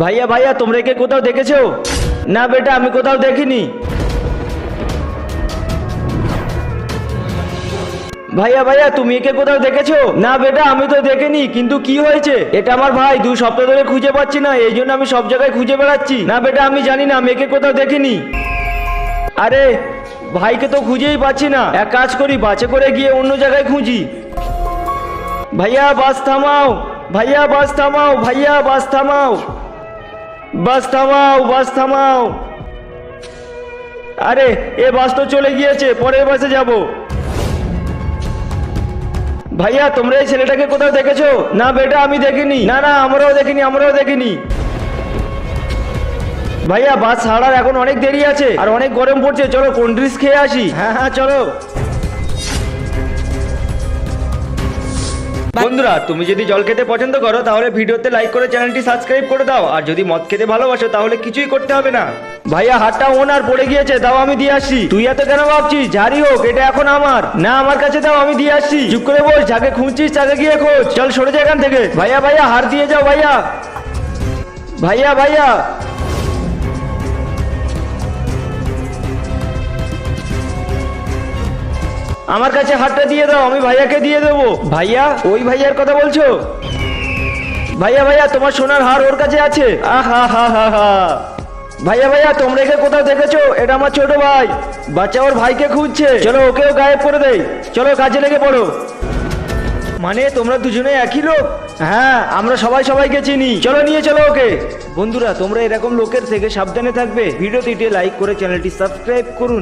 ভাইয়া ভাইয়া তোমরা একে কোথাও দেখেছো? না বেটা আমি কোথাও দেখিনি। ভাইয়া ভাইয়া তুমি একে কোথাও দেখেছো? না বেটা আমি তো দেখিনি, কিন্তু কি হয়েছে? এটা আমার ভাই, 2 সপ্তাহ ধরে খুঁজে পাচ্ছি না, এই জন্য আমি সব জায়গায় খুঁজে বেড়াচ্ছি। না বেটা আমি জানি না, আমি একে কোথাও দেখিনি। আরে ভাইকে তো খুঁজেই পাচ্ছি না, এক কাজ করি বাসে করে গিয়ে অন্য জায়গায় খুঁজি। ভাইয়া বাস থামাও, ভাইয়া বাস থামাও, ভাইয়া বাস থামাও, বাস থামাও, বাস থামাও। আরে এ বাস তো চলে গিয়েছে, পরের বাসে যাব। ভাইয়া তোমরা এই ছেলেটাকে কোথাও দেখেছো? না বেটা আমি দেখিনি। না না আমরাও দেখিনি, আমরাও দেখিনি। ভাইয়া বাস ছাড়ার এখন অনেক দেরি আছে, আর অনেক গরম পড়ছে, চলো কোল্ড ড্রিঙ্কস খেয়ে আসি। হ্যাঁ হ্যাঁ চলো। বন্ধুরা তুমি যদি জল খেতে পছন্দ করো তাহলে ভিডিওতে লাইক করে চ্যানেলটি সাবস্ক্রাইব করে দাও, আর যদি মদ খেতে ভালোবাসো তাহলে কিছুই করতে হবে না। ভাইয়া হাতটা ওনার পড়ে গিয়েছে, দাও আমি দিয়ে আসছি। তুই এত কেন ভাবছিস? যারই হোক এটা এখন আমার। না আমার কাছে দাও, আমি দিয়ে আসছি। চুপ করে বস, যাকে খুঁজছিস তাকে গিয়ে খোঁজ। চল সরে যা এখান থেকে। ভাইয়া ভাইয়া হাত দিয়ে যাও ভাইয়া, ভাইয়া ভাইয়া। আমার কাছে হাতটা দিয়ে দাও, আমি ভাইয়াকে দিয়ে দেবো। ভাইয়া ওই ভাইয়ার কথা বলছো? ভাইয়া ভাইয়া তোমার সোনার হার ওর কাছে আছে। আহা হা হা হা। ভাইয়া ভাইয়া তোমরা একে কোথাও দেখেছো? এটা আমার ছোট ভাই, বাচ্চা ওর ভাইকে খুঁজছে। চলো ওকেও গায়েব করে দেই, চলো কাজে লেগে পড়ো। মানে তোমরা দুজনে একই লোক? হ্যাঁ আমরা সবাই সবাইকে চিনি, চলো নিয়ে চলো ওকে। বন্ধুরা তোমরা এরকম লোকের থেকে সাবধানে থাকবে। ভিডিওটিতে লাইক করে চ্যানেলটি সাবস্ক্রাইব করুন।